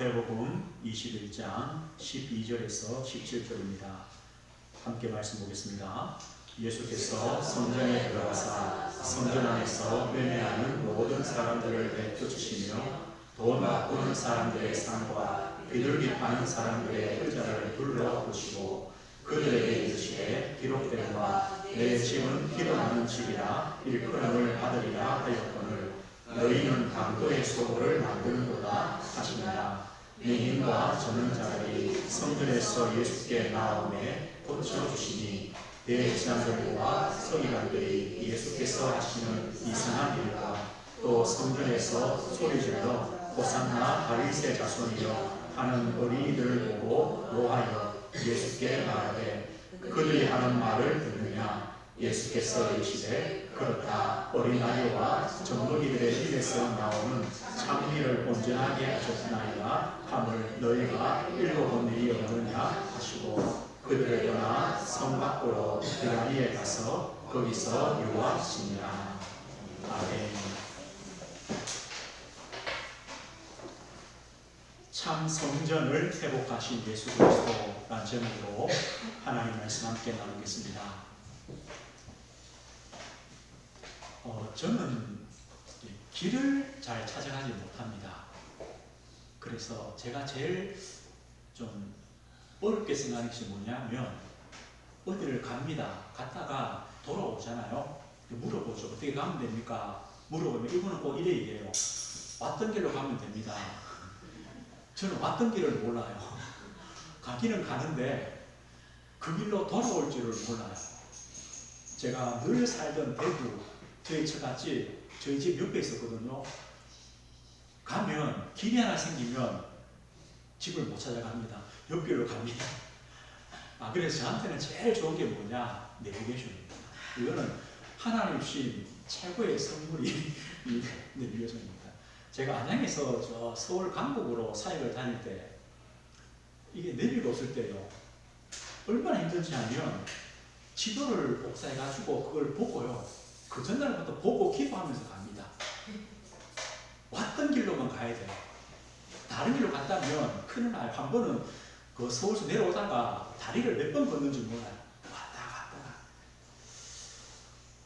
마태복음 21장 12절에서 17절입니다. 함께 말씀 보겠습니다. 예수께서 성전에 들어가사 성전 안에서 매매하는 모든 사람들을 내쫓으시며 돈 바꾸는 사람들의 상과 비둘기 파는 사람들의 의자를 둘러보시고 그들에게 이르시되 기록된 바 내 집은 기도하는 집이라 일컬음을 받으리라 하였거늘 너희는 강도의 소굴을 만드는도다 하시니라. 맹인과 젖는 자들이 성전에서 예수께 나오매 고쳐주시니 대제사장들과 서기관들이 예수께서 하시는 이상한 일과 또 성전에서 소리질러 호산나 다윗의 자손이여 하는 어린이들을 보고 노하여 예수께 말하되 그들이 하는 말을 듣느냐. 예수께서 이르시되 그렇다. 어린아이와 젖먹이들의 입에서 나오는 찬미를 온전하게 하셨나이다 함을 너희가 읽어본 일이 없느냐 하시고 그들을 떠나 성 밖으로 비라리에 가서 거기서 유화하시니라. 아멘. 참 성전을 회복하신 예수 그리스도라는 제목으로 하나님 말씀 함께 나누겠습니다. 저는 길을 잘 찾아가지 못합니다. 그래서 제가 제일 좀 어렵게 생각하는 것이 뭐냐면 어디를 갑니다. 갔다가 돌아오잖아요. 물어보죠. 어떻게 가면 됩니까? 물어보면 이분은 꼭 이래 얘기해요. 왔던 길로 가면 됩니다. 저는 왔던 길을 몰라요. 가기는 가는데 그 길로 돌아올 줄을 몰라요. 제가 늘 살던 대구, 저희 처갓집, 저희 집 옆에 있었거든요. 가면 길이 하나 생기면 집을 못 찾아갑니다. 옆길로 갑니다. 그래서 저한테는 제일 좋은 게 뭐냐? 내비게이션입니다. 이거는 하나님 주신 최고의 선물이 이 내비게이션입니다. 제가 안양에서 저 서울 강북으로 사역을 다닐 때 이게 내비가 없을 때요. 얼마나 힘든지 하면 지도를 복사해가지고 그걸 보고요. 그 전날부터 보고 기도하면서 갑니다. 왔던 길로만 가야 돼요. 다른 길로 갔다면 큰일 나요. 한 번은 그 서울에서 내려오다가 다리를 몇 번 걷는지 몰라요. 왔다 갔다가.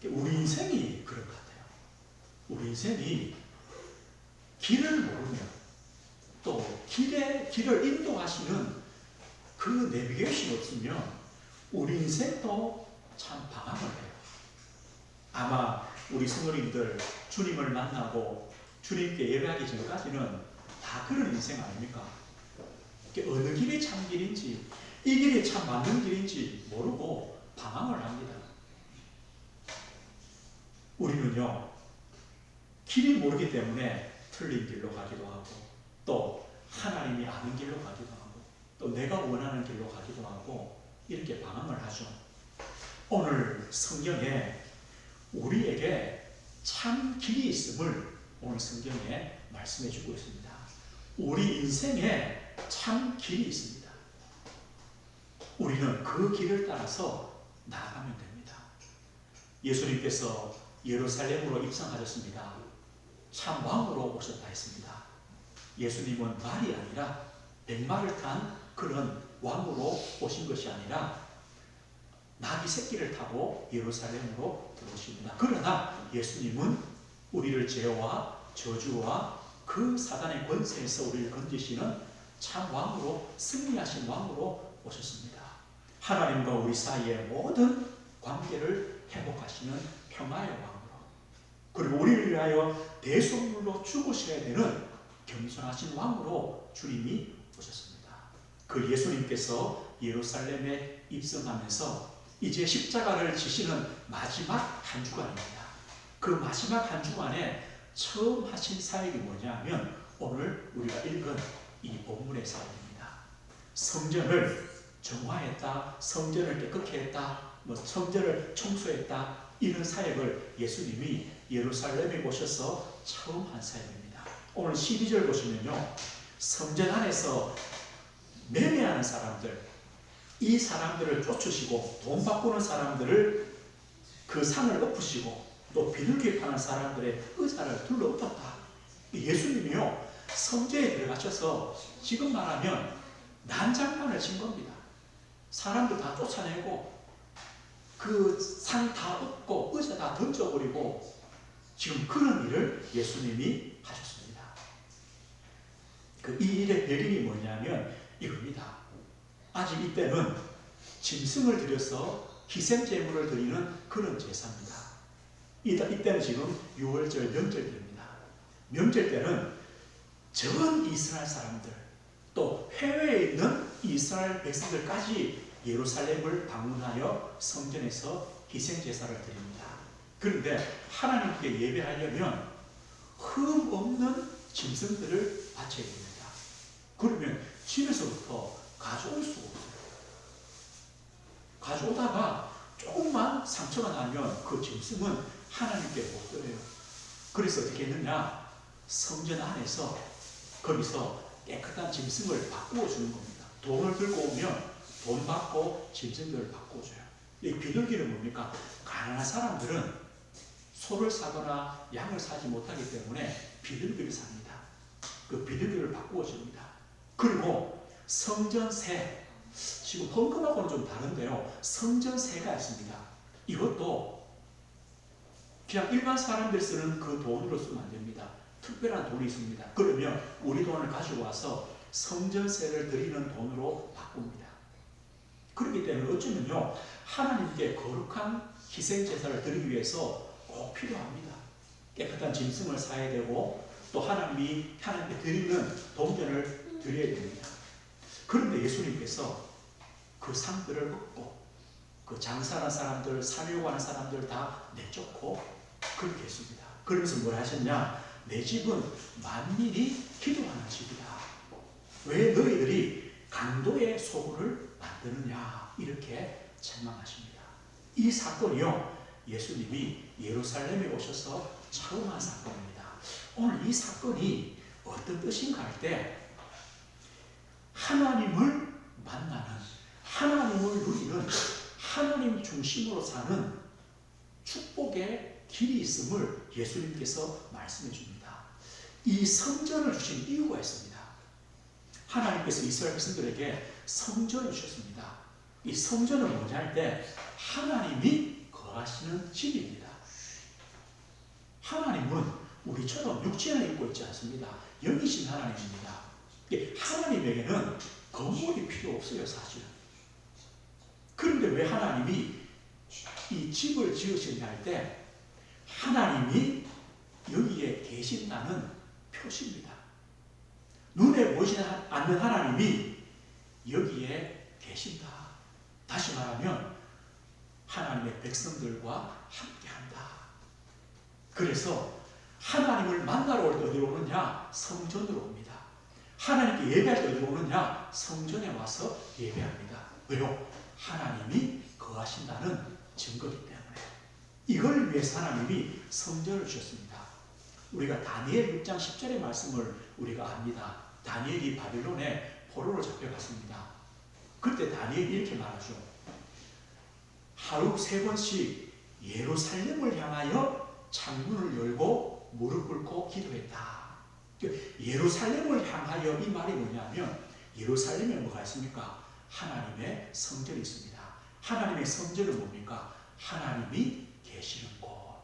우리 인생이 그런 것 같아요. 우리 인생이 길을 모르면 또 길을 인도하시는 그 내비게이션이 없으면 우리 인생도 참 방황을 해요. 아마 우리 성도님들 주님을 만나고 주님께 예배하기 전까지는 다 그런 인생 아닙니까? 어느 길이 참 길인지 이 길이 참 맞는 길인지 모르고 방황을 합니다. 우리는요 길이 모르기 때문에 틀린 길로 가기도 하고 또 하나님이 아는 길로 가기도 하고 또 내가 원하는 길로 가기도 하고 이렇게 방황을 하죠. 오늘 성경에 우리에게 참 길이 있음을 오늘 성경에 말씀해 주고 있습니다. 우리 인생에 참 길이 있습니다. 우리는 그 길을 따라서 나아가면 됩니다. 예수님께서 예루살렘으로 입성하셨습니다. 참 왕으로 오셨다 했습니다. 예수님은 말이 아니라 백마를 탄 그런 왕으로 오신 것이 아니라 나귀 새끼를 타고 예루살렘으로 들어오십니다. 그러나 예수님은 우리를 죄와 저주와 그 사단의 권세에서 우리를 건지시는 참 왕으로 승리하신 왕으로 오셨습니다. 하나님과 우리 사이의 모든 관계를 회복하시는 평화의 왕으로 그리고 우리를 위하여 대속물로 죽으셔야 되는 겸손하신 왕으로 주님이 오셨습니다. 그 예수님께서 예루살렘에 입성하면서 이제 십자가를 지시는 마지막 한 주간입니다. 그 마지막 한 주간에 처음 하신 사역이 뭐냐면 오늘 우리가 읽은 이 본문의 사역입니다. 성전을 정화했다, 성전을 깨끗게 했다, 성전을 청소했다 이런 사역을 예수님이 예루살렘에 오셔서 처음 한 사역입니다. 오늘 12절 보시면요. 성전 안에서 매매하는 사람들 이 사람들을 쫓으시고 돈 바꾸는 사람들을 그 상을 엎으시고 또 비둘기 파는 사람들의 의자를 둘러엎었다. 예수님이요 성전에 들어가셔서 지금 말하면 난장판을 친 겁니다. 사람들 다 쫓아내고 그 상 다 엎고 의자 다 던져버리고 지금 그런 일을 예수님이 하셨습니다. 이 일의 배경이 뭐냐면 이겁니다. 아직 이때는 짐승을 들여서 희생제물을 드리는 그런 제사입니다. 이때는 지금 6월절 명절 때입니다. 명절 때는 전 이스라엘 사람들 또 해외에 있는 이스라엘 백성들까지 예루살렘을 방문하여 성전에서 희생제사를 드립니다. 그런데 하나님께 예배하려면 흠 없는 짐승들을 바쳐야 됩니다. 그러면 집에서부터 가져올 수가 없어요. 가져오다가 조금만 상처가 나면 그 짐승은 하나님께 못 드려요. 그래서 어떻게 했느냐? 성전 안에서 거기서 깨끗한 짐승을 바꾸어 주는 겁니다. 돈을 들고 오면 돈 받고 짐승들을 바꾸어 줘요. 이 비둘기는 뭡니까? 가난한 사람들은 소를 사거나 양을 사지 못하기 때문에 비둘기를 삽니다. 그 비둘기를 바꾸어 줍니다. 그리고 성전새, 지금 헌금하고는 좀 다른데요. 성전새가 있습니다. 이것도 그냥 일반 사람들이 쓰는 그 돈으로 쓰면 안 됩니다. 특별한 돈이 있습니다. 그러면 우리 돈을 가지고 와서 성전세를 드리는 돈으로 바꿉니다. 그렇기 때문에 어쩌면요, 하나님께 거룩한 희생제사를 드리기 위해서 꼭 필요합니다. 깨끗한 짐승을 사야 되고 또 하나님이 하나님께 드리는 동전을 드려야 됩니다. 그런데 예수님께서 그 상들을 얻고 그 장사하는 사람들, 살려고 하는 사람들 다 내쫓고 그렇게 했습니다. 그러면서 뭘 하셨냐? 내 집은 만민이 기도하는 집이다. 왜 너희들이 강도의 소굴을 만드느냐? 이렇게 책망하십니다. 이 사건이요, 예수님이 예루살렘에 오셔서 처음 한 사건입니다. 오늘 이 사건이 어떤 뜻인가 할 때 하나님을 만나는, 하나님을 누리는, 하나님 중심으로 사는 축복의 길이 있음을 예수님께서 말씀해 줍니다. 이 성전을 주신 이유가 있습니다. 하나님께서 이스라엘 백성들에게 성전을 주셨습니다. 이 성전은 뭐냐 할 때 하나님이 거하시는 집입니다. 하나님은 우리처럼 육체를 입고 있지 않습니다. 영이신 하나님입니다. 하나님에게는 건물이 필요 없어요, 사실은. 그런데 왜 하나님이 이 집을 지으셨냐 할 때 하나님이 여기에 계신다는 표시입니다. 눈에 보이지 않는 하나님이 여기에 계신다. 다시 말하면 하나님의 백성들과 함께한다. 그래서 하나님을 만나러 올 때 어디로 오느냐? 성전으로 옵니다. 하나님께 예배할 때 어디로 오느냐? 성전에 와서 예배합니다. 왜요? 하나님이 거하신다는 증거이기 때문에. 이걸 위해서 하나님이 성전을 주셨습니다. 우리가 다니엘 6장 10절의 말씀을 우리가 압니다. 다니엘이 바빌론에 포로로 잡혀갔습니다. 그때 다니엘이 이렇게 말하죠. 하루 3번씩 예루살렘을 향하여 창문을 열고 무릎 꿇고 기도했다. 예루살렘을 향하여 이 말이 뭐냐면 예루살렘에 뭐가 있습니까? 하나님의 성전이 있습니다. 하나님의 성전은 뭡니까? 하나님이 계시는 곳.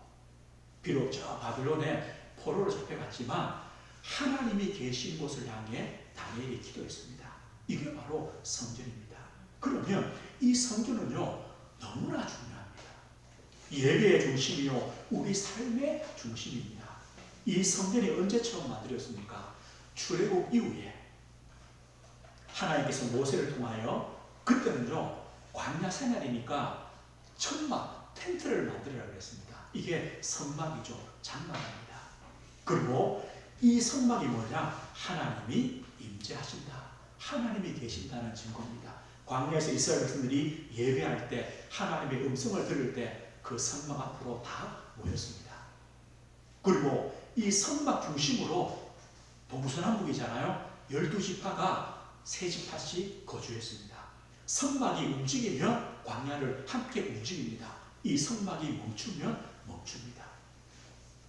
비록 저 바빌론에 포로로 잡혀갔지만 하나님이 계신 곳을 향해 다니엘이 기도했습니다. 이게 바로 성전입니다. 그러면 이 성전은요 너무나 중요합니다. 예배의 중심이요 우리 삶의 중심입니다. 이 성전이 언제 처음 만들었습니까? 출애굽 이후에 하나님께서 모세를 통하여 그때는요 광야 생활이니까 천막, 텐트를 만들으라고 했습니다. 이게 성막이죠. 장막입니다. 그리고 이 성막이 뭐냐? 하나님이 임재하신다. 하나님이 계신다는 증거입니다. 광야에서 이스라엘 백성들이 예배할 때 하나님의 음성을 들을 때 그 성막 앞으로 다 모였습니다. 그리고 이 성막 중심으로 동서남북이잖아요. 12지파가 3지파씩 거주했습니다. 성막이 움직이면 광야를 함께 움직입니다. 이 성막이 멈추면 멈춥니다.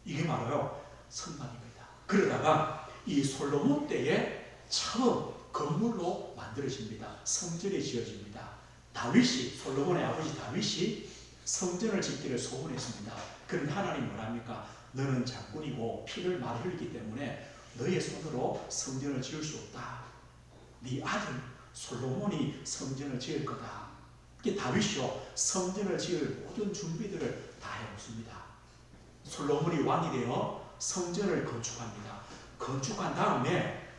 이게 바로요 성막입니다. 그러다가 이 솔로몬 때에 처음 건물로 만들어집니다. 성전이 지어집니다. 다윗이, 솔로몬의 아버지 다윗이 성전을 짓기를 소원했습니다. 그런데 하나님 뭐랍니까? 너는 장군이고 피를 많이 흘리기 때문에 너의 손으로 성전을 지을 수 없다. 네 아들 솔로몬이 성전을 지을 거다. 다윗이요, 성전을 지을 모든 준비들을 다 해놓습니다. 솔로몬이 왕이 되어 성전을 건축합니다. 건축한 다음에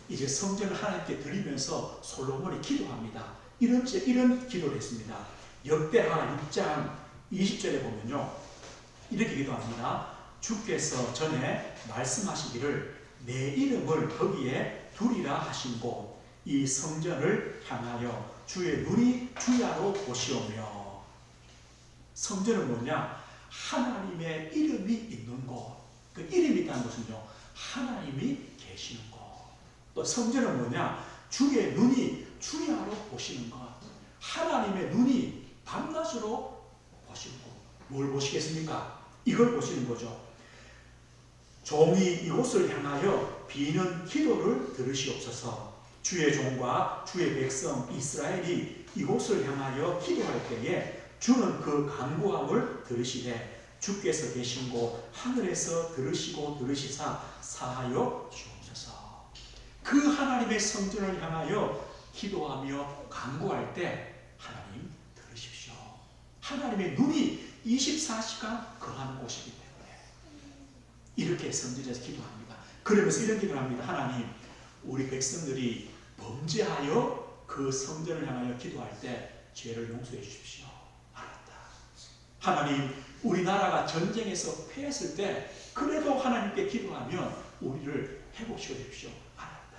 이제 성전을 하나님께 드리면서 솔로몬이 기도합니다. 이런 기도를 했습니다. 역대하 6장 20절에 보면요, 이렇게 기도합니다. 주께서 전에 말씀하시기를 내 이름을 거기에 두리라 하신 곳 이 성전을 향하여 주의 눈이 주야로 보시오며. 성전은 뭐냐? 하나님의 이름이 있는 곳. 그 이름이 있다는 것은요, 하나님이 계시는 곳. 또 성전은 뭐냐? 주의 눈이 주야로 보시는 것. 하나님의 눈이 밤낮으로 보시는 것. 뭘 보시겠습니까? 이걸 보시는 거죠. 종이 이곳을 향하여 비는 기도를 들으시옵소서. 주의 종과 주의 백성 이스라엘이 이곳을 향하여 기도할 때에 주는 그 간구함을 들으시되 주께서 계신 곳 하늘에서 들으시고 들으시사 사하여 주옵소서. 그 하나님의 성전을 향하여 기도하며 간구할 때 하나님 들으십시오. 하나님의 눈이 24시간 거하는 곳이기 때문에 이렇게 성전에서 기도합니다. 그러면서 이런 기도를 합니다. 하나님, 우리 백성들이 범죄하여 그 성전을 향하여 기도할 때 죄를 용서해 주십시오. 알았다. 하나님, 우리나라가 전쟁에서 패했을 때 그래도 하나님께 기도하면 우리를 회복시켜 주십시오. 알았다.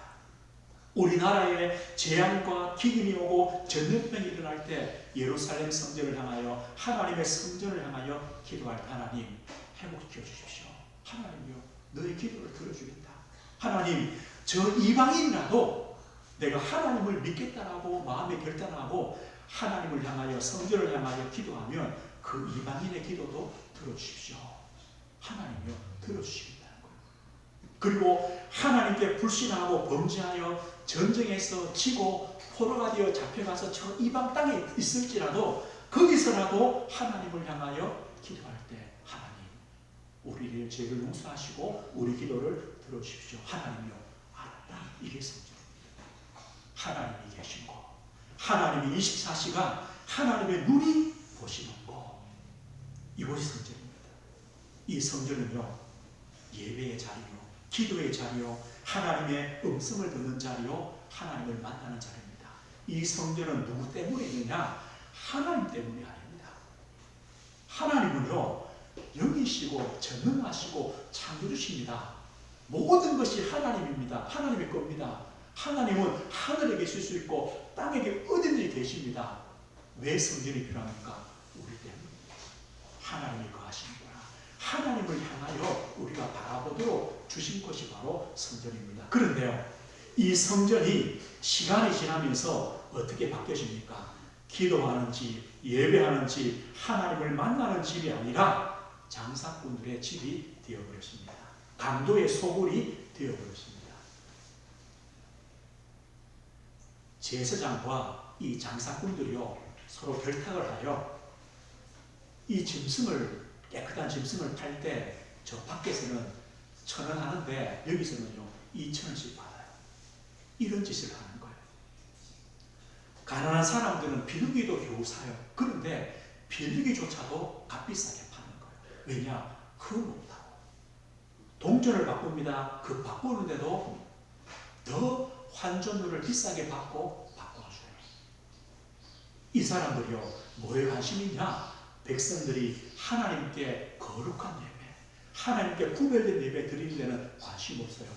우리나라에 재앙과 기근이 오고 전염병이 일어날 때 예루살렘 성전을 향하여 하나님의 성전을 향하여 기도할 때 하나님 회복시켜 주십시오. 하나님이요, 너의 기도를 들어주겠다. 하나님, 저 이방인이라도 내가 하나님을 믿겠다라고 마음에 결단하고 하나님을 향하여 성전을 향하여 기도하면 그 이방인의 기도도 들어주십시오. 하나님이요, 들어주시겠다는 거예요. 그리고 하나님께 불신하고 범죄하여 전쟁에서 지고 포로가 되어 잡혀가서 저 이방 땅에 있을지라도 거기서라도 하나님을 향하여 기도할 때 하나님, 우리를 죄를 용서하시고 우리 기도를 들어주십시오. 하나님이요, 알았다. 이게 성전. 하나님이 계신 곳, 하나님이 24시간 하나님의 눈이 보시는 곳, 이곳이 성전입니다. 이 성전은요, 예배의 자리요, 기도의 자리요, 하나님의 음성을 듣는 자리요, 하나님을 만나는 자리입니다. 이 성전은 누구 때문에 있느냐? 하나님 때문이 아닙니다. 하나님은요, 영이시고 전능하시고 창조주십니다. 모든 것이 하나님입니다. 하나님의 겁니다. 하나님은 하늘에 계실 수 있고 땅에 어디든지 계십니다. 왜 성전이 필요합니까? 우리 때문에. 하나님이 거하시는구나. 하나님을 향하여 우리가 바라보도록 주신 것이 바로 성전입니다. 그런데요, 이 성전이 시간이 지나면서 어떻게 바뀌어집니까? 기도하는 집, 예배하는 집, 하나님을 만나는 집이 아니라 장사꾼들의 집이 되어버렸습니다. 강도의 소굴이 되어버렸습니다. 제사장과 이 장사꾼들이요, 서로 결탁을 하여 이 짐승을, 깨끗한 짐승을 팔 때 저 밖에서는 1,000원 하는데 여기서는요 2,000원씩 받아요. 이런 짓을 하는 거예요. 가난한 사람들은 비둘기도 겨우 사요. 그런데 비둘기조차도 값비싸게 파는 거예요. 왜냐? 그건 없다고. 동전을 바꿉니다. 그 바꾸는데도 더 환전료를 비싸게 받고 바꿔줘요. 이 사람들이요, 뭐에 관심이 있냐? 백성들이 하나님께 거룩한 예배, 하나님께 구별된 예배 드리는 데는 관심 없어요.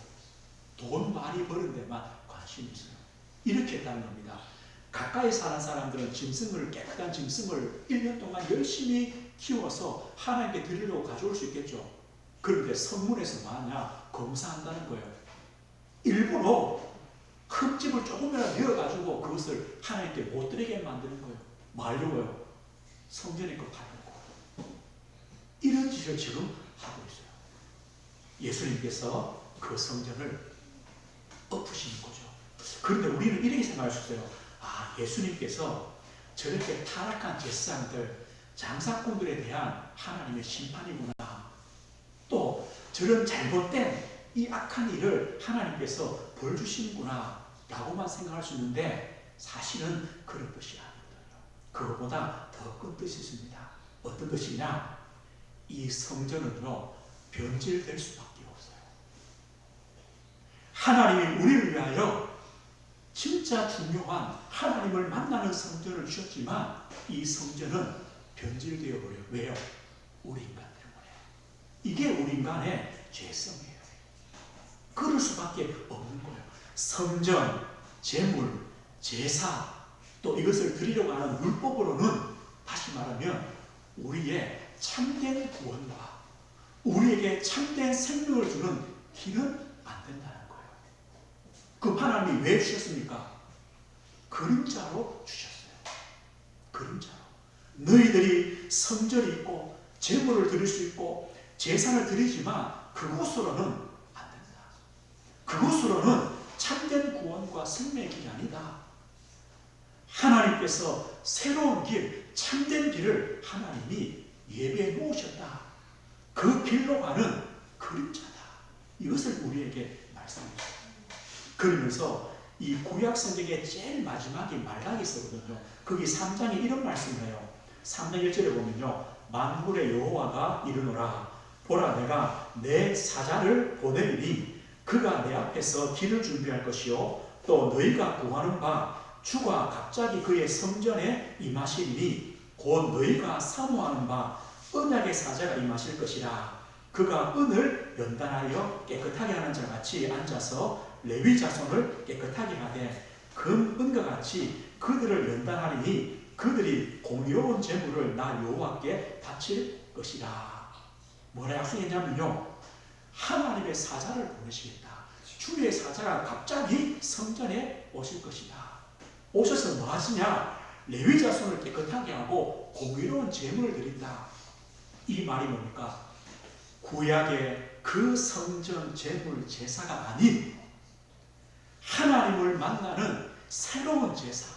돈 많이 버는 데만 관심이 있어요. 이렇게 했다는 겁니다. 가까이 사는 사람들은 짐승을, 깨끗한 짐승을 1년 동안 열심히 키워서 하나님께 드리려고 가져올 수 있겠죠. 그런데 성문에서 만약 검사한다는 거예요. 일부러 큰 집을 조금이라도 내어가지고 그것을 하나님께 못 드리게 만드는 거예요. 뭐 하려고요? 성전의 것 하려고. 이런 짓을 지금 하고 있어요. 예수님께서 그 성전을 엎으시는 거죠. 그런데 우리는 이렇게 생각할 수 있어요. 아, 예수님께서 저렇게 타락한 제사장들, 장사꾼들에 대한 하나님의 심판이구나. 또 저런 잘못된 이 악한 일을 하나님께서 벌 주시는구나 라고만 생각할 수 있는데 사실은 그런 뜻이 아니거든요. 그것보다 더 큰 뜻이 있습니다. 어떤 뜻이냐? 이 성전은요, 변질될 수밖에 없어요. 하나님이 우리를 위하여 진짜 중요한 하나님을 만나는 성전을 주셨지만 이 성전은 변질되어 버려요. 왜요? 우리 인간 때문에. 이게 우리 인간의 죄성이에요. 그럴 수밖에 없는 거예요. 성전, 제물, 제사, 또 이것을 드리려고 하는 율법으로는 다시 말하면 우리의 참된 구원과 우리에게 참된 생명을 주는 길은 안 된다는 거예요. 그 하나님이 왜 주셨습니까? 그림자로 주셨어요. 그림자로. 너희들이 성전이 있고 제물을 드릴 수 있고 제사를 드리지만 그곳으로는 안 된다. 그곳으로는 참된 구원과 생명의 길이 아니다. 하나님께서 새로운 길, 참된 길을 하나님이 예배해 놓으셨다. 그 길로 가는 그림자다. 이것을 우리에게 말씀합니다. 그러면서 이 구약 성경의 제일 마지막에 말라기 서거든요. 거기 3장에 이런 말씀을 해요. 3장 1절에 보면요. 만군의 여호와가 이르노라. 보라, 내가 내 사자를 보내리니 그가 내 앞에서 길을 준비할 것이요 또 너희가 구하는 바 주가 갑자기 그의 성전에 임하시리니 곧 너희가 사모하는 바 언약의 사자가 임하실 것이라. 그가 은을 연단하여 깨끗하게 하는 자 같이 앉아서 레위 자손을 깨끗하게 하되 금, 은과 같이 그들을 연단하리니 그들이 공의로운 제물을 나 여호와께 바칠 것이라. 뭐라 약속했냐면요, 하나님의 사자를 보내시겠다. 주의 사자가 갑자기 성전에 오실 것이다. 오셔서 뭐 하시냐? 레위 자손을 깨끗하게 하고 공의로운 제물을 드린다. 이 말이 뭡니까? 구약의 그 성전 제물 제사가 아닌 하나님을 만나는 새로운 제사,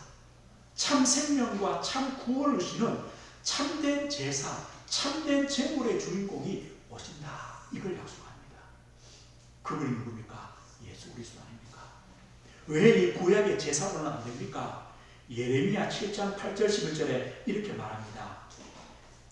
참 생명과 참 구원을 주시는 참된 제사, 참된 제물의 주인공이 오신다. 이걸 약속합니다. 그분이 누굽니까? 예수 그리스도 아닙니까? 왜 이 구약의 제사로는 안 됩니까? 예레미야 7장 8절 11절에 이렇게 말합니다.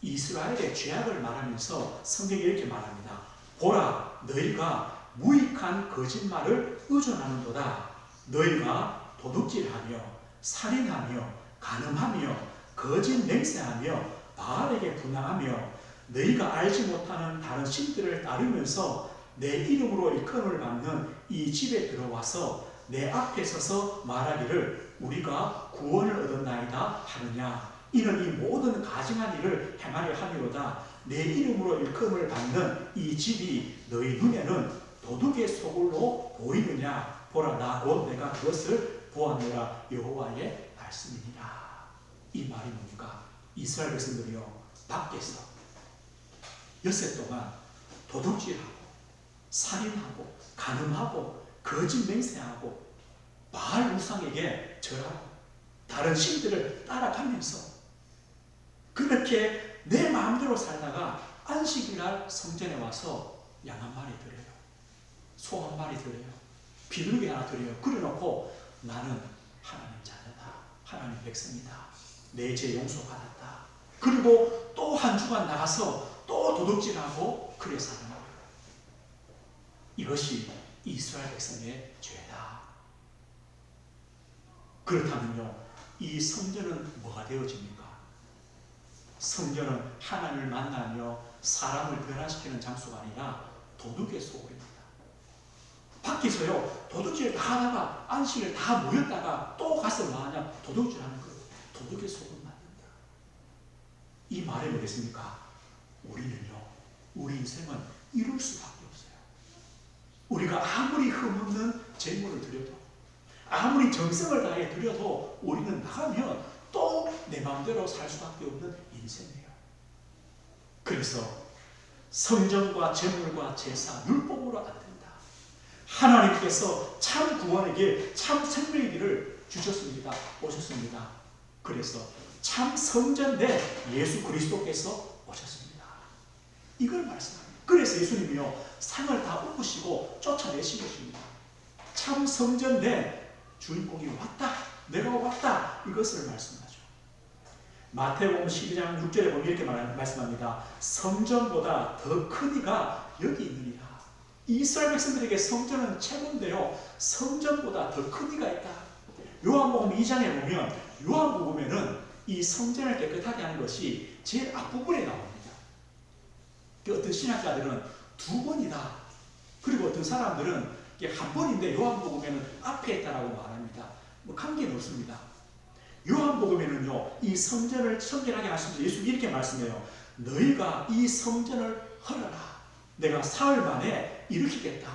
이스라엘의 죄악을 말하면서 성경이 이렇게 말합니다. 보라, 너희가 무익한 거짓말을 의존하는도다. 너희가 도둑질하며 살인하며 간음하며 거짓 맹세하며 바알에게 분향하며 너희가 알지 못하는 다른 신들을 따르면서 내 이름으로 일컬음을 받는 이 집에 들어와서 내 앞에 서서 말하기를 우리가 구원을 얻었나이다 하느냐. 이는 이 모든 가증한 일을 행하려 함이로다. 내 이름으로 일컬음을 받는 이 집이 너희 눈에는 도둑의 소굴로 보이느냐. 보라, 나 곧 내가 그것을 보았노라. 여호와의 말씀이니라. 이 말이 뭡니까? 이스라엘 백성들이요, 밖에서 엿새 동안 도둑질하고 살인하고 간음하고 거짓 맹세하고 바알 우상에게 절하고 다른 신들을 따라가면서 그렇게 내 마음대로 살다가 안식일날 성전에 와서 양 한 마리 드려요. 소 한 마리 드려요. 비둘기 하나 드려요. 그래놓고 나는 하나님 자녀다. 하나님 백성이다. 내 죄 용서받았다. 그리고 또 한 주간 나가서 또 도둑질하고 그래 사는 거예요. 이것이 이스라엘 백성의 죄다. 그렇다면요, 이 성전은 뭐가 되어집니까? 성전은 하나님을 만나며 사람을 변화시키는 장소가 아니라 도둑의 소굴입니다. 밖에서요, 도둑질 다 하다가 안식일 다 모였다가 또 가서 뭐하냐? 도둑질 하는 거예요. 도둑의 소굴 만든다. 이 말이 뭐겠습니까? 우리는요, 우리 인생은 이룰 수밖에 없어요. 우리가 아무리 흠없는 제물을 드려도 아무리 정성을 다해 드려도 우리는 나가면 또 내 마음대로 살 수밖에 없는 인생이에요. 그래서 성전과 제물과 제사, 율법으로 안 된다. 하나님께서 참 구원에게 참 생명의 길을 주셨습니다. 오셨습니다. 그래서 참 성전된 예수 그리스도께서 오셨습니다. 이걸 말씀합니다. 그래서 예수님이요 상을 다 उप으시고 쫓아내신 것입니다. 참 성전된 주인공이 왔다. 내가 왔다. 이것을 말씀하죠. 마태복음 12장 6절에 보면 이렇게 말씀합니다. 성전보다 더 큰 이가 여기 있느니라. 이스라엘 백성들에게 성전은 최고인데요. 성전보다 더 큰 이가 있다. 요한복음 2장에 보면 요한복음에는 이 성전을 깨끗하게 하는 것이 제일 앞부분에 나옵니다. 어떤 신학자들은 두 번이다. 그리고 어떤 사람들은 한 번인데 요한복음에는 앞에 있다라고 말합니다. 뭐 관계는 없습니다. 요한복음에는요 이 성전을 성결하게 하시면서 예수님이 이렇게 말씀해요. 너희가 이 성전을 헐어라. 내가 사흘 만에 일으키겠다.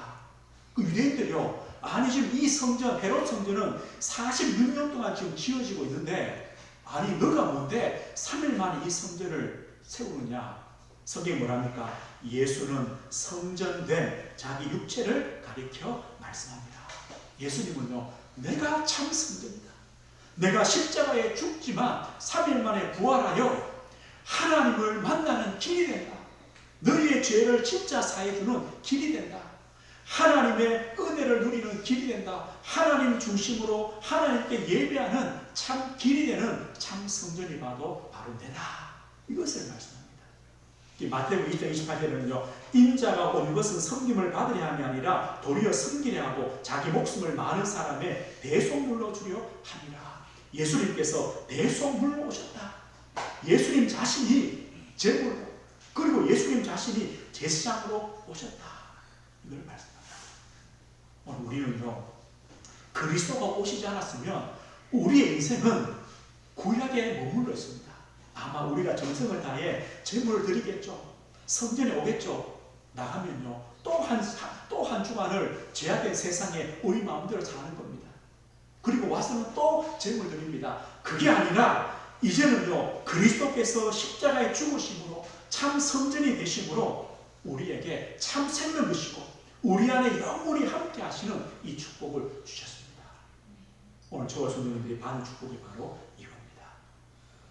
그 유대인들이요 아니 지금 이 성전 헤롯 성전은 46년 동안 지금 지어지고 있는데 아니 너가 뭔데 3일 만에 이 성전을 세우느냐. 성경이 뭐랍니까? 예수는 성전된 자기 육체를 가리켜 말씀합니다. 예수님은요 내가 참 성전이다. 내가 십자가에 죽지만 3일 만에 부활하여 하나님을 만나는 길이 된다. 너희의 죄를 진짜 사해주는 길이 된다. 하나님의 은혜를 누리는 길이 된다. 하나님 중심으로 하나님께 예배하는 참 길이 되는 참 성전이 바로 내다. 이것을 말씀합니다. 마태복음 2장 28절에는요 인자가 온 것은 섬김을 받으려 함이 아니라 도리어 섬기려 하고 자기 목숨을 많은 사람의 대속물로 주려 함이라. 예수님께서 대속물로 오셨다. 예수님 자신이 제물로 그리고 예수님 자신이 제사장으로 오셨다. 이걸 말씀합니다. 오늘 우리는요 그리스도가 오시지 않았으면 우리의 인생은 구약에 머물러 있습니다. 아마 우리가 정성을 다해 제물을 드리겠죠. 성전에 오겠죠. 나가면요 또 한 주간을 죄악된 세상에 우리 마음대로 사는 겁니다. 그리고 와서는 또 제물 드립니다. 그게 아니라 이제는요 그리스도께서 십자가에 죽으심으로 참 성전이 되심으로 우리에게 참 생명 주시고 우리 안에 영원히 함께 하시는 이 축복을 주셨습니다. 오늘 저와 성도님들이 받은 축복이 바로 이겁니다.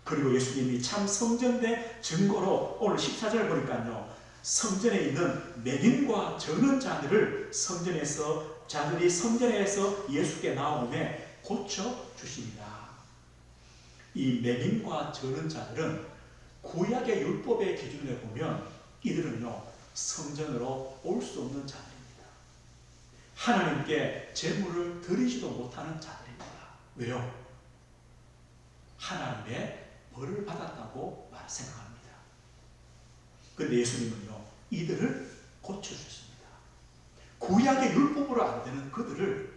그리고 예수님이 참 성전의 증거로 오늘 14절 보니까요 성전에 있는 맹인과 저는 자들을 자들이 성전에서 예수께 나오매 고쳐 주십니다. 이 맹인과 저는 자들은 구약의 율법의 기준에 보면 이들은요 성전으로 올 수 없는 자들입니다. 하나님께 제물을 드리지도 못하는 자들입니다. 왜요? 하나님의 벌을 받았다고 생각합니다. 그런데 예수님은요 이들을 고쳐주셨습니다. 구약의 율법으로 안 되는 그들을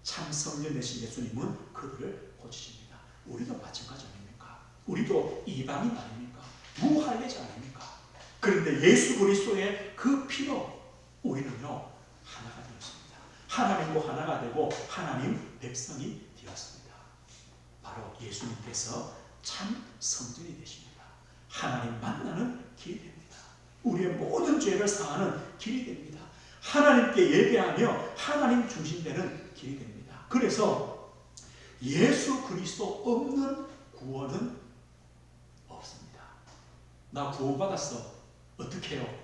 참 성전 되신 예수님은 그들을 고치십니다. 우리도 마찬가지 아닙니까? 우리도 이방인 아닙니까? 무할례자 아닙니까? 그런데 예수 그리스도의 그 피로 우리는요 하나가 되었습니다. 하나님과 하나가 되고 하나님 백성이 되었습니다. 바로 예수님께서 참 성전이 되십니다. 하나님 만나는 길이 됩니다. 우리의 모든 죄를 사하는 길이 됩니다. 하나님께 예배하며 하나님 중심되는 길이 됩니다. 그래서 예수 그리스도 없는 구원은 없습니다. 나 구원받았어. 어떻게 해요?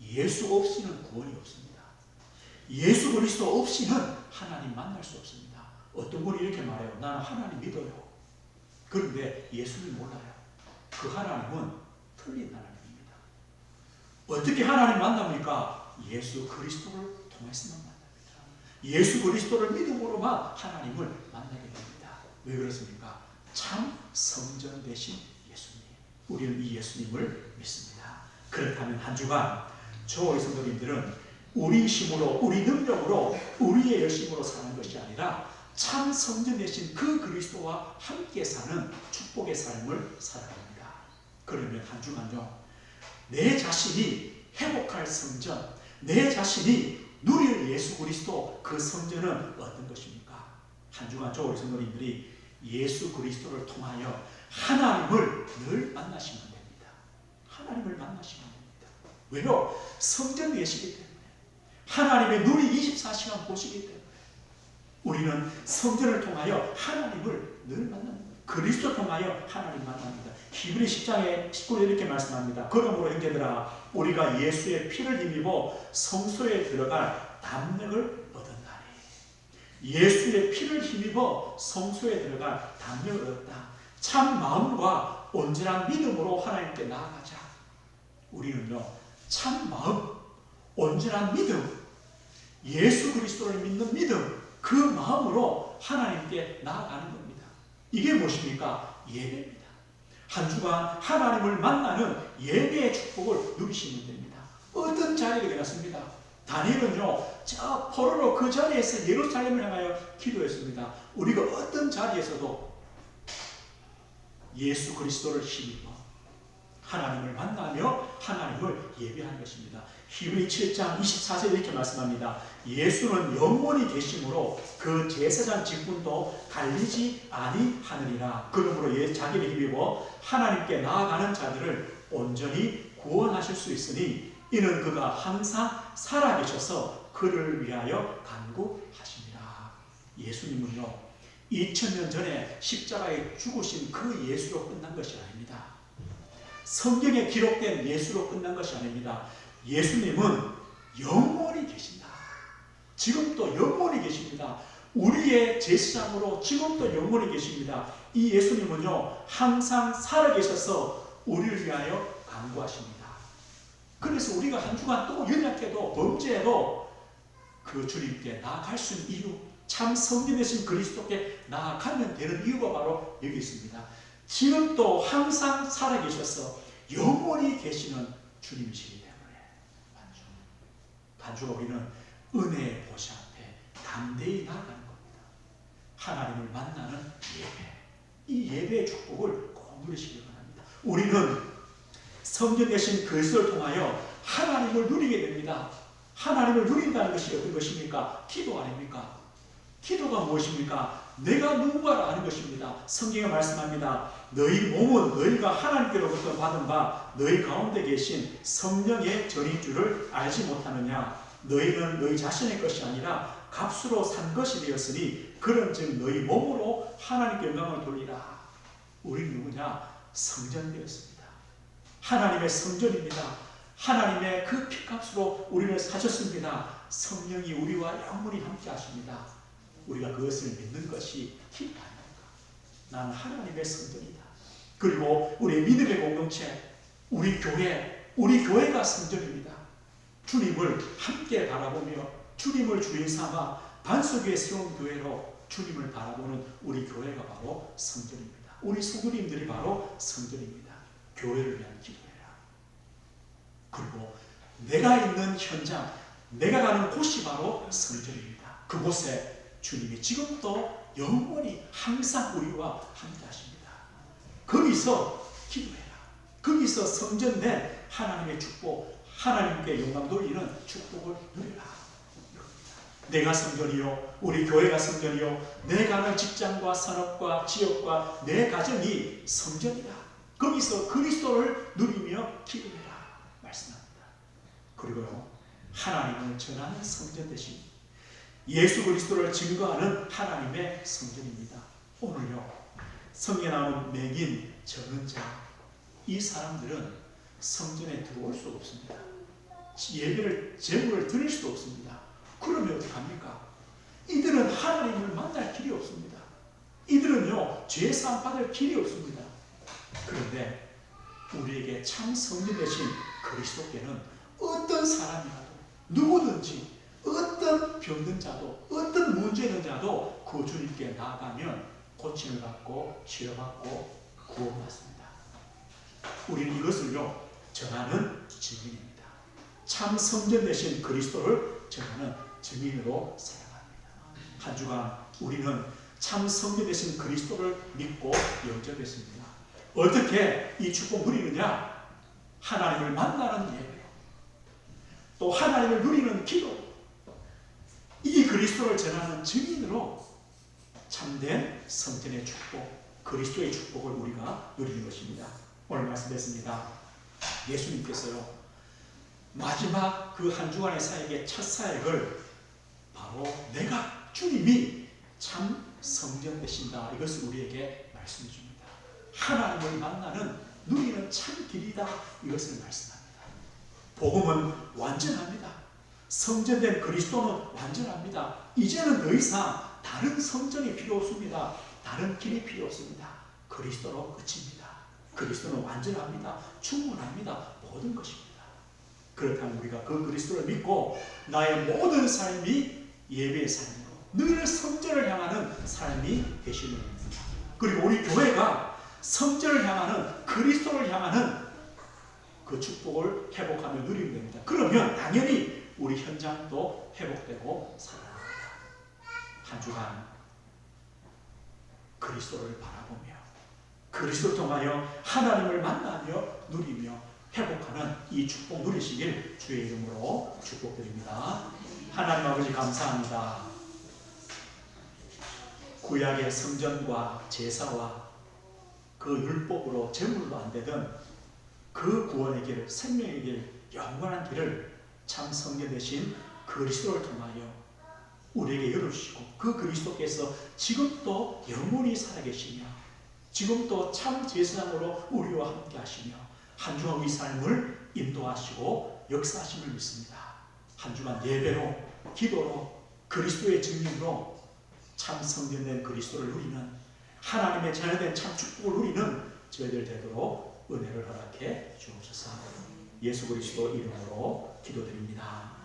예수 없이는 구원이 없습니다. 예수 그리스도 없이는 하나님 만날 수 없습니다. 어떤 분이 이렇게 말해요. 나는 하나님 믿어요. 그런데 예수를 몰라요. 그 하나님은 틀린 하나님입니다. 어떻게 하나님 만납니까? 예수 그리스도를 통해서만 만납니다. 예수 그리스도를 믿음으로만 하나님을 만나게 됩니다. 왜 그렇습니까? 참 성전 되신 예수님. 우리는 이 예수님을 믿습니다. 그렇다면 한 주간 저와 성도님들은 우리 힘으로 우리 능력으로 우리의 열심으로 사는 것이 아니라 참 성전 되신 그 그리스도와 함께 사는 축복의 삶을 살아갑니다. 그러면 한 주간요 내 자신이 회복할 성전, 내 자신이 누릴 예수 그리스도 그 성전은 어떤 것입니까? 한 주간 저와 성도님들이 예수 그리스도를 통하여 하나님을 늘 만나시면 됩니다. 하나님을 만나시면 됩니다. 왜요? 성전 되시기 때문에 하나님의 눈이 24시간 보시기 때문에 우리는 성전을 통하여 하나님을 늘 만납니다. 그리스도 통하여 하나님 만납니다. 히브리 10장의 19절에 이렇게 말씀합니다. 그러므로 형제들아 우리가 예수의 피를 힘입어 성소에 들어갈 담력을 얻었나니. 예수의 피를 힘입어 성소에 들어갈 담력을 얻었다. 참 마음과 온전한 믿음으로 하나님께 나아가자. 우리는요, 참 마음, 온전한 믿음, 예수 그리스도를 믿는 믿음, 그 마음으로 하나님께 나아가는 겁니다. 이게 무엇입니까? 예배입니다. 한 주간 하나님을 만나는 예배의 축복을 누리시면 됩니다. 어떤 자리에 되었습니다. 다니엘은요, 저 포로로 그 자리에서 예루살렘을 향하여 기도했습니다. 우리가 어떤 자리에서도 예수 그리스도를 힘입어 하나님을 만나며 하나님을 예배하는 것입니다. 히브리 7장 24절에 이렇게 말씀합니다. 예수는 영원히 계심으로 그 제사장 직분도 갈리지 아니하느니라. 그러므로 자기를 힘입어 하나님께 나아가는 자들을 온전히 구원하실 수 있으니 이는 그가 항상 살아계셔서 그를 위하여 간구하시니라. 예수님은요, 2000년 전에 십자가에 죽으신 그 예수로 끝난 것이 아닙니다. 성경에 기록된 예수로 끝난 것이 아닙니다. 예수님은 영원히 계신다. 지금도 영원히 계십니다. 우리의 제사장으로 지금도 영원히 계십니다. 이 예수님은요, 항상 살아계셔서 우리를 위하여 간구하십니다. 그래서 우리가 한 주간 또 연약해도 범죄해도 그 주님께 나아갈 수 있는 이유, 참 성령 되신 그리스도께 나아가면 되는 이유가 바로 여기 있습니다. 지금도 항상 살아계셔서 영원히 계시는 주님이시기 때문에 단주가 우리는 은혜의 보좌 앞에 담대히 나아가는 겁니다. 하나님을 만나는 예배, 이 예배의 축복을 꼭 누리시기 바랍니다. 우리는 성령 되신 그리스도를 통하여 하나님을 누리게 됩니다. 하나님을 누린다는 것이 어떤 것입니까? 기도 아닙니까? 기도가 무엇입니까? 내가 누군가를 아는 것입니다. 성경에 말씀합니다. 너희 몸은 너희가 하나님께로부터 받은 바 너희 가운데 계신 성령의 전인 줄을 알지 못하느냐. 너희는 너희 자신의 것이 아니라 값으로 산 것이 되었으니 그런즉 너희 몸으로 하나님께 영광을 돌리라. 우리는 누구냐? 성전되었습니다. 하나님의 성전입니다. 하나님의 그 피값으로 우리를 사셨습니다. 성령이 우리와 영원히 함께 하십니다. 우리가 그것을 믿는 것이 힘 아닙니까? 나는 하나님의 성전이다. 그리고 우리 믿음의 공동체, 우리 교회가 성전입니다. 주님을 함께 바라보며 주님을 주인 삼아 반석 위에 세운 교회로 주님을 바라보는 우리 교회가 바로 성전입니다. 우리 성도님들이 바로 성전입니다. 교회를 위한 기도해라. 그리고 내가 있는 현장, 내가 가는 곳이 바로 성전입니다. 그곳에 주님이 지금도 영원히 항상 우리와 함께 하십니다. 거기서 기도해라. 거기서 성전된 하나님의 축복, 하나님께 영광 돌리는 축복을 누려라. 내가 성전이요, 우리 교회가 성전이요, 내 가는 직장과 산업과 지역과 내 가정이 성전이다. 거기서 그리스도를 누리며 기도해라 말씀합니다. 그리고요, 하나님을 전하는 성전 되신 예수 그리스도를 증거하는 하나님의 성전입니다. 오늘요, 성경에 나오는 맹인, 적은 자, 이 사람들은 성전에 들어올 수 없습니다. 예배를, 제물을 드릴 수도 없습니다. 그러면 어떡합니까? 이들은 하나님을 만날 길이 없습니다. 이들은요, 죄사함 받을 길이 없습니다. 그런데 우리에게 참 성전 되신 그리스도께는 어떤 사람이라도, 누구든지, 어떤 병든 자도, 어떤 문제 있는 자도 그 주님께 나아가면 고침을 받고 치료받고 구원받습니다. 우리는 이것을요, 전하는 증인입니다. 참 성전 되신 그리스도를 전하는 증인으로 살아갑니다. 한 주간 우리는 참 성전 되신 그리스도를 믿고 영접했습니다. 어떻게 이 축복 누리느냐? 하나님을 만나는 예배, 또 하나님을 누리는 기도, 이 그리스도를 전하는 증인으로 참된 성전의 축복, 그리스도의 축복을 우리가 누리는 것입니다. 오늘 말씀드렸습니다. 예수님께서요, 마지막 그 한 주간의 사역의 첫 사역을 바로 내가 주님이 참 성전 되신다, 이것을 우리에게 말씀해 줍니다. 하나님을 만나는 누리는 참 길이다, 이것을 말씀합니다. 복음은 완전합니다. 성전된 그리스도는 완전합니다. 이제는 더 이상 다른 성전이 필요 없습니다. 다른 길이 필요 없습니다. 그리스도로 끝입니다. 그리스도는 완전합니다. 충분합니다. 모든 것입니다. 그렇다면 우리가 그 그리스도를 믿고 나의 모든 삶이 예배의 삶이고 늘 성전을 향하는 삶이 되시는 겁니다. 그리고 우리 교회가 성전을 향하는, 그리스도를 향하는 그 축복을 회복하며 누리면 됩니다. 그러면 당연히 우리 현장도 회복되고 살아납니다. 한 주간 그리스도를 바라보며 그리스도를 통하여 하나님을 만나며 누리며 회복하는 이 축복 누리시길 주의 이름으로 축복드립니다. 하나님 아버지 감사합니다. 구약의 성전과 제사와 그 율법으로 제물로 안 되던 그 구원의 길, 생명의 길, 영원한 길을 참 성전 되신 그리스도를 통하여 우리에게 열어주시고 그 그리스도께서 지금도 영원히 살아계시며 지금도 참 제사장으로 우리와 함께 하시며 한 주간 우리 삶을 인도하시고 역사하심을 믿습니다. 한 주간 예배로, 기도로, 그리스도의 증인으로 참 성전된 그리스도를 누리는, 하나님의 자녀된 참 축복을 누리는 저희들 되도록 은혜를 허락해 주옵소서. 예수 그리스도 이름으로 기도드립니다.